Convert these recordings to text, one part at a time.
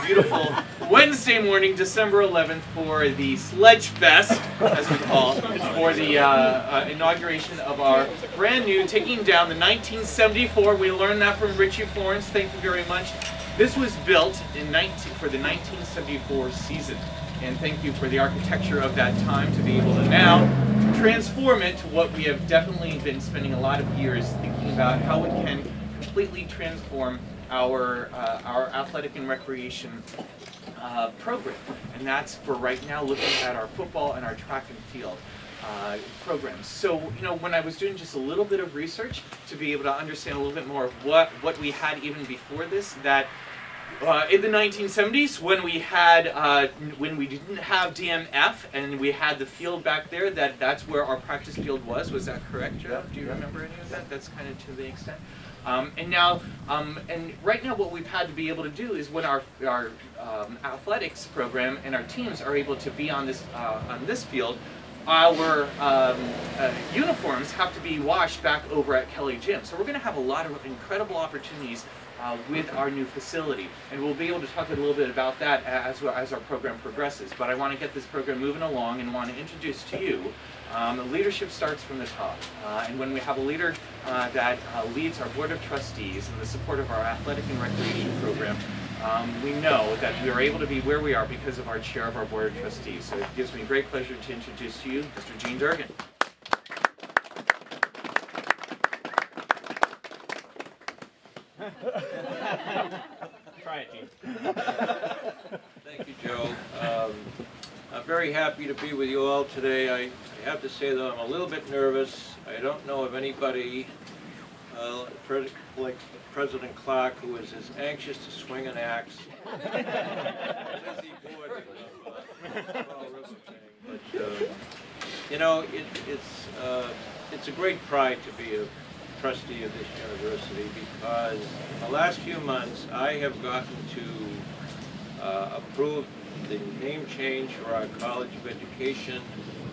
beautiful Wednesday morning, December 11th, for the Sledge Fest, as we call it, for the inauguration of our brand new, taking down the 1974. We learned that from Richie Florence. Thank you very much. This was built for the 1974 season, and thank you for the architecture of that time to be able to now transform it to what we have definitely been spending a lot of years thinking about, how we can completely transform our athletic and recreation program. And that's for right now looking at our football and our track and field programs. So, you know, when I was doing just a little bit of research to be able to understand a little bit more of what we had even before this, that in the 1970s, when we didn't have DMF and we had the field back there, that's where our practice field was. Was that correct, Joe? Do you remember any of that? That's kind of to the extent. And right now, what we've had to be able to do is when our athletics program and our teams are able to be on this field, our uniforms have to be washed back over at Kelly Gym. So we're going to have a lot of incredible opportunities with our new facility, and we'll be able to talk a little bit about that as our program progresses. But I want to get this program moving along and want to introduce to you, leadership starts from the top, and when we have a leader that leads our Board of Trustees and the support of our athletic and recreation program, we know that we are able to be where we are because of our chair of our Board of Trustees. So it gives me great pleasure to introduce to you Mr. Gene Durgan. Try it, Gene. Thank you, Joe. I'm very happy to be with you all today. I have to say that I'm a little bit nervous. I don't know of anybody like President Clark who is as anxious to swing an axe as he bored but you know, it's a great pride to be a trustee of this university, because in the last few months I have gotten to approve the name change for our College of Education.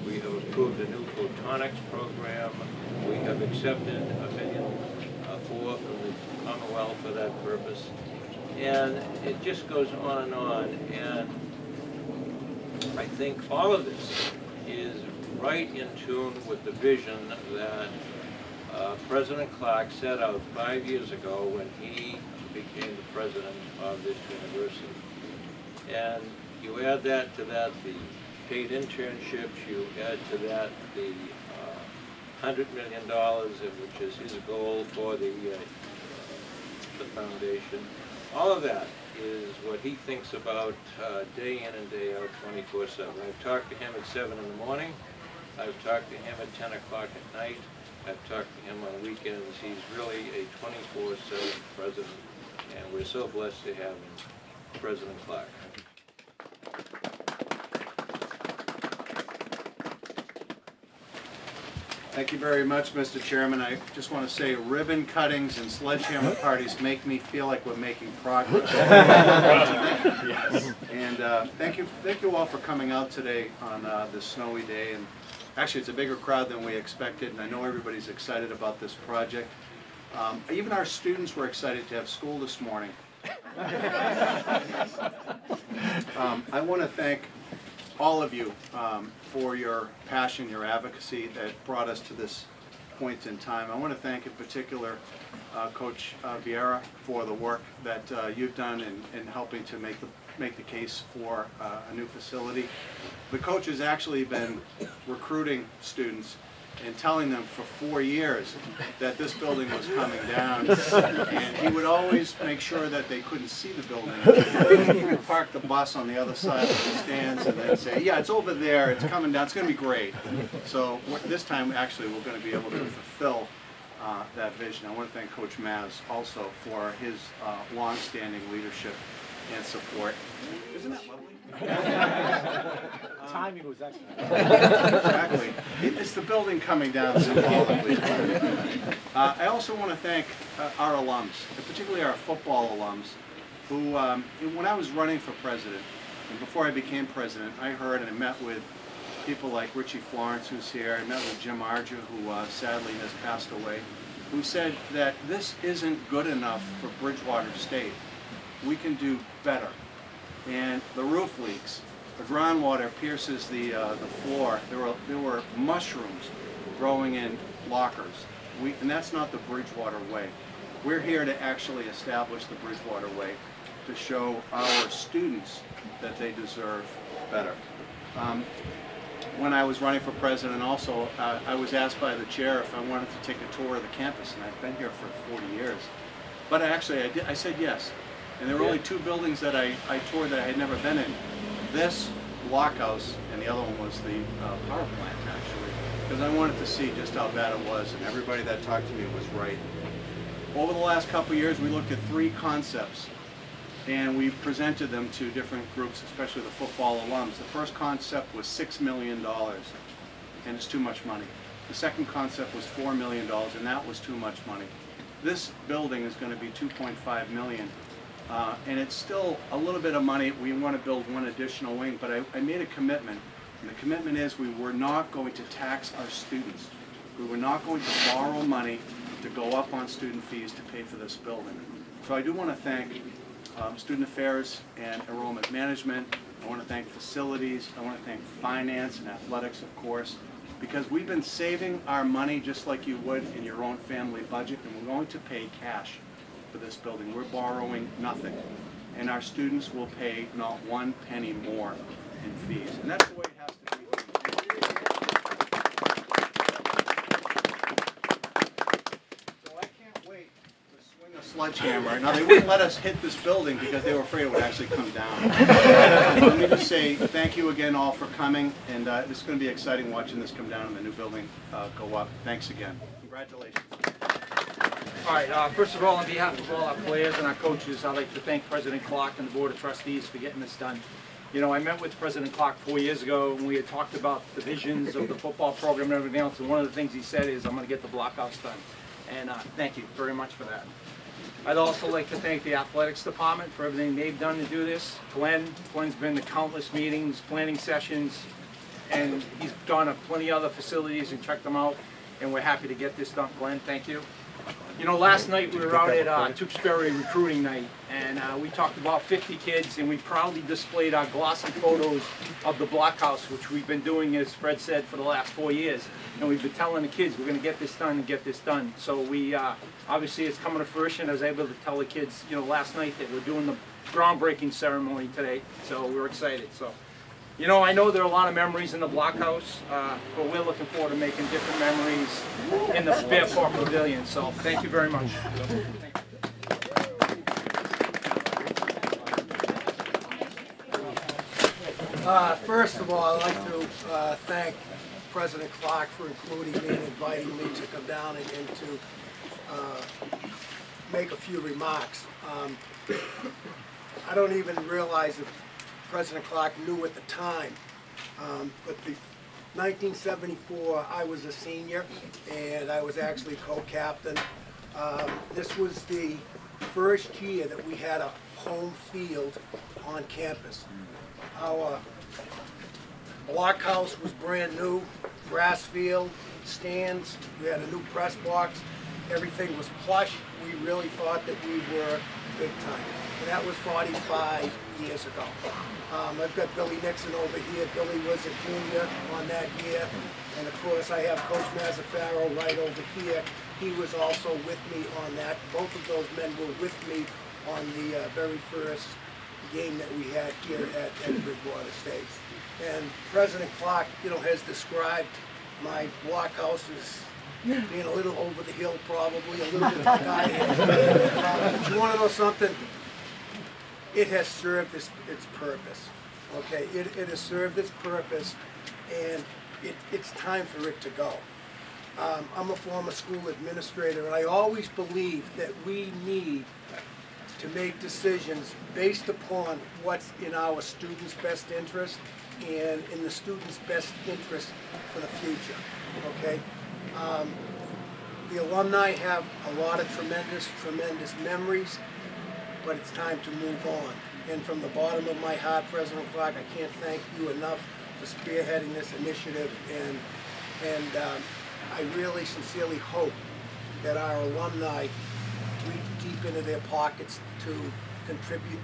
We have approved a new photonics program. We have accepted $1.4 million from the Commonwealth for that purpose. And it just goes on and on. And I think all of this is right in tune with the vision that President Clark set out 5 years ago when he became the president of this university. And you add that to that, the paid internships, you add to that the $100 million, which is his goal for the foundation. All of that is what he thinks about day in and day out, 24/7. I've talked to him at 7 in the morning. I've talked to him at 10 o'clock at night. I've talked to him on weekends. He's really a 24/7 president, and we're so blessed to have him, President Clark. Thank you very much, Mr. Chairman. I just want to say ribbon cuttings and sledgehammer parties make me feel like we're making progress. Yes. And thank you all for coming out today on this snowy day. And actually, it's a bigger crowd than we expected, and I know everybody's excited about this project. Even our students were excited to have school this morning. I want to thank all of you for your passion, your advocacy that brought us to this point in time. I want to thank in particular Coach Vieira for the work that you've done in helping to make the case for a new facility. The coach has actually been recruiting students and telling them for 4 years that this building was coming down, and he would always make sure that they couldn't see the building. He would park the bus on the other side of the stands and then say, yeah, it's over there, it's coming down, it's going to be great. So this time actually we're going to be able to fulfill that vision. I want to thank Coach Maz also for his long-standing leadership and support. Isn't that lovely? Timing was excellent. Exactly. It's the building coming down symbolically. I also want to thank our alums, and particularly our football alums, who, when I was running for president, and before I became president, I heard and I met with people like Richie Florence, who's here. I met with Jim Arger, who sadly has passed away, who said that this isn't good enough for Bridgewater State. We can do better. and the roof leaks. The groundwater pierces the floor. There were mushrooms growing in lockers. And that's not the Bridgewater way. We're here to actually establish the Bridgewater way to show our students that they deserve better. When I was running for president also, I was asked by the chair if I wanted to take a tour of the campus, and I've been here for 40 years. But actually I said yes. And there were only two buildings that I toured that I had never been in. This blockhouse, and the other one was the power plant actually, because I wanted to see just how bad it was, and everybody that talked to me was right. Over the last couple of years we looked at 3 concepts, and we presented them to different groups, especially the football alums. The first concept was $6 million, and it's too much money. The second concept was $4 million, and that was too much money. This building is going to be $2.5 million, and it's still a little bit of money. We want to build one additional wing, but I made a commitment, and the commitment is we were not going to tax our students. We were not going to borrow money to go up on student fees to pay for this building. So I do want to thank Student Affairs and Enrollment Management. I want to thank Facilities. I want to thank Finance and Athletics, of course, because we've been saving our money just like you would in your own family budget, and we're going to pay cash for this building. We're borrowing nothing, and our students will pay not 1 penny more in fees, and that's the way it has to be. So I can't wait to swing a sledgehammer. Now they wouldn't let us hit this building because they were afraid it would actually come down. Let me just say thank you again all for coming, and this is going to be exciting watching this come down and the new building go up. Thanks again. Congratulations. All right, first of all, on behalf of all our players and our coaches, I'd like to thank President Clark and the Board of Trustees for getting this done. You know, I met with President Clark 4 years ago, and we had talked about the visions of the football program and everything else, and one of the things he said is, I'm going to get the blockhouse done. And thank you very much for that. I'd also like to thank the athletics department for everything they've done to do this. Glenn's been to countless meetings, planning sessions, and he's gone to plenty of other facilities and checked them out, and we're happy to get this done. Glenn, thank you. You know, last night we were out at Tewksbury recruiting night, and we talked about 50 kids, and we proudly displayed our glossy photos of the blockhouse, which we've been doing, as Fred said, for the last 4 years. And we've been telling the kids we're going to get this done and get this done. So we, obviously it's coming to fruition. I was able to tell the kids, you know, last night that we're doing the groundbreaking ceremony today, so we're excited. So, you know, I know there are a lot of memories in the blockhouse, but we're looking forward to making different memories in the Spare Park Pavilion. So thank you very much. First of all, I'd like to thank President Clark for including me and inviting me to come down and to make a few remarks. I don't even realize if President Clark knew at the time, but the 1974, I was a senior, and I was actually co-captain. This was the first year that we had a home field on campus. Our blockhouse was brand new, grass field, stands, we had a new press box, everything was plush. We really thought that we were big time. And that was 45 years ago. I've got Billy Nixon over here. Billy was a junior on that year. And of course I have Coach Mazzaferro right over here. He was also with me on that. Both of those men were with me on the very first game that we had here at Bridgewater State. And President Clark, you know, has described my blockhouse as being a little over the hill, probably a little bit sky. But you want to know something? It has served its purpose. Okay, it has served its purpose, and it's time for it to go. I'm a former school administrator, and I always believe that we need to make decisions based upon what's in our students' best interest and in the students' best interest for the future. Okay. The alumni have a lot of tremendous memories, but it's time to move on. And from the bottom of my heart, President Clark, I can't thank you enough for spearheading this initiative, and I really sincerely hope that our alumni reach deep into their pockets to contribute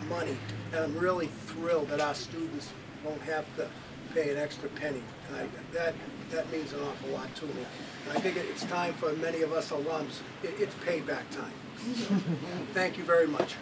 money, and I'm really thrilled that our students won't have to pay an extra penny. And that means an awful lot to me. And I think it's time for many of us alums, it's payback time. Thank you very much.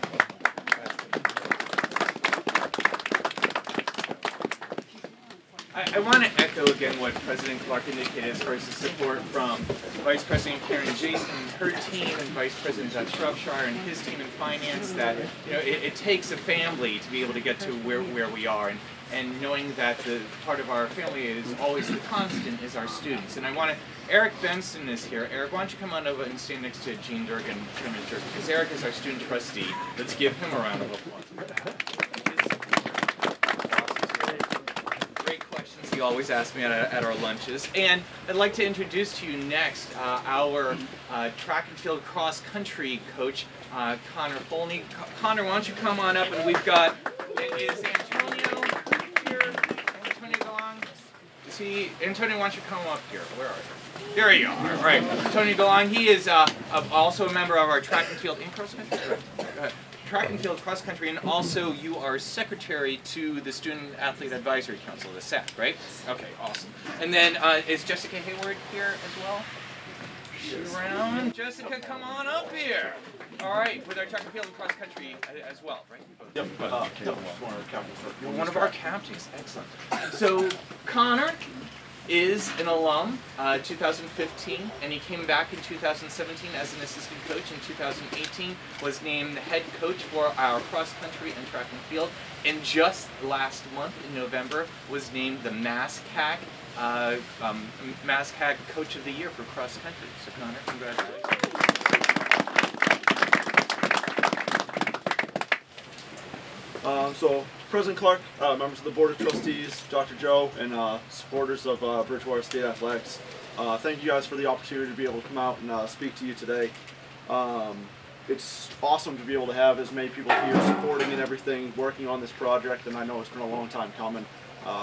I want to echo again what President Clark indicated as far as the support from Vice President Karen Jason and her team, and Vice President Doug Shropshire and his team in finance. That it takes a family to be able to get to where we are, and knowing that the part of our family is always the constant is our students. And I want to. Eric Benson is here. Eric, why don't you come on over and stand next to Gene Durgan, Chairman Durgan, because Eric is our student trustee. Let's give him a round of applause. He always asks me at our lunches. And I'd like to introduce to you next our track and field cross country coach, Connor Folney. Connor, why don't you come on up, and we've got, is Antonio here? Antonio Galang? Is he, Antonio, why don't you come up here? Where are you? There you are, right. Antonio Galang, he is also a member of our track and field in cross country. Go ahead. Track and field cross country, and also you are secretary to the Student Athlete Advisory Council, the SAC, right? Okay, awesome. And then is Jessica Hayward here as well? Yes. Around. Jessica, come on up here. All right, with our track and field and cross country as well, right? Yep. One One of our captains, excellent. So Connor is an alum, 2015, and he came back in 2017 as an assistant coach. In 2018, was named the head coach for our cross country and track and field, and just last month in November was named the MassCAC Coach of the Year for cross country. So Connor, congratulations. So President Clark, members of the Board of Trustees, Dr. Joe, and supporters of Bridgewater State Athletics, thank you guys for the opportunity to be able to come out and speak to you today. It's awesome to be able to have as many people here supporting and everything, working on this project, and I know it's been a long time coming.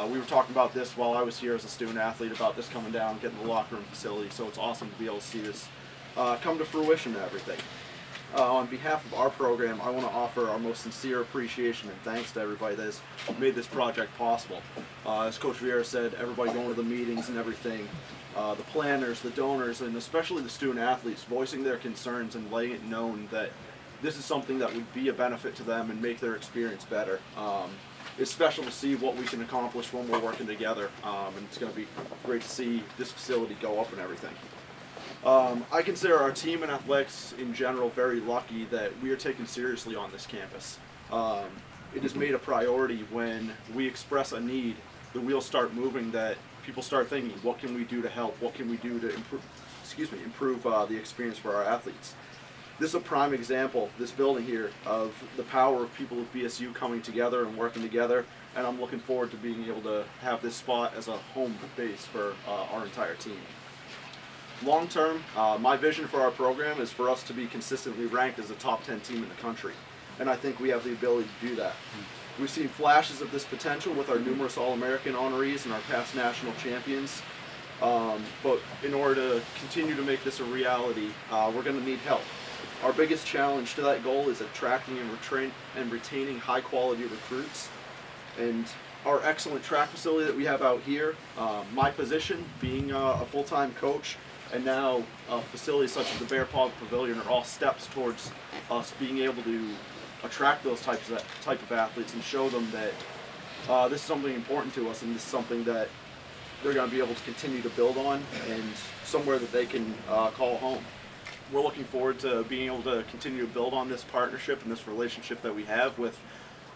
We were talking about this while I was here as a student athlete, about this coming down, getting the locker room facility, so it's awesome to be able to see this come to fruition and everything. On behalf of our program, I want to offer our most sincere appreciation and thanks to everybody that has made this project possible. As Coach Vieira said, everybody going to the meetings and everything, the planners, the donors, and especially the student athletes voicing their concerns and letting it known that this is something that would be a benefit to them and make their experience better. It's special to see what we can accomplish when we're working together, and it's going to be great to see this facility go up and everything. I consider our team and athletics in general very lucky that we are taken seriously on this campus. It is made a priority when we express a need, the wheels start moving, that people start thinking, what can we do to help? What can we do to improve the experience for our athletes? This is a prime example, this building here, of the power of people of BSU coming together and working together, and I'm looking forward to being able to have this spot as a home base for our entire team. Long term, my vision for our program is for us to be consistently ranked as a top 10 team in the country, and I think we have the ability to do that. We've seen flashes of this potential with our numerous All-American honorees and our past national champions, but in order to continue to make this a reality, we're going to need help. Our biggest challenge to that goal is attracting and retaining high-quality recruits, and our excellent track facility that we have out here, my position being a full-time coach, and now facilities such as the Bear Paw Pavilion are all steps towards us being able to attract those type of athletes and show them that this is something important to us, and this is something that they're going to be able to continue to build on, and somewhere that they can call home. We're looking forward to being able to continue to build on this partnership and this relationship that we have with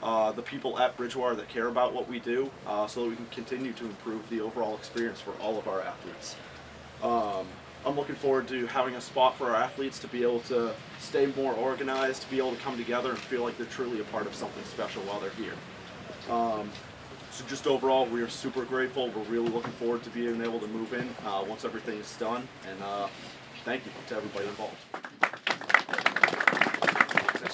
the people at Bridgewater that care about what we do, so that we can continue to improve the overall experience for all of our athletes. I'm looking forward to having a spot for our athletes to be able to stay more organized, to be able to come together and feel like they're truly a part of something special while they're here. So just overall, we are super grateful. We're really looking forward to being able to move in once everything is done, and thank you to everybody involved.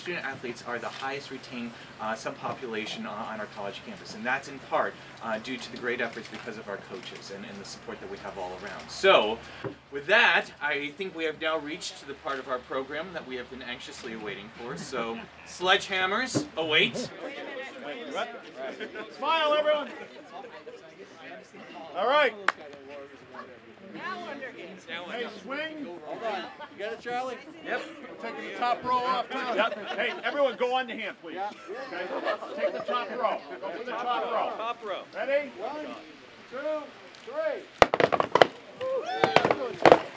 student athletes are the highest retained subpopulation on our college campus, and that's in part due to the great efforts because of our coaches and the support that we have all around. So, with that, I think we have now reached the part of our program that we have been anxiously awaiting for. So, sledgehammers await. Smile, everyone. All right. Hey, swing. Hold on. You got it, Charlie? Yep. Taking the top row off. Yep. Hey, everyone, go on the hand, please. Okay. Take the top row. Go for the top row. Top row. Ready? 1, 2, 3.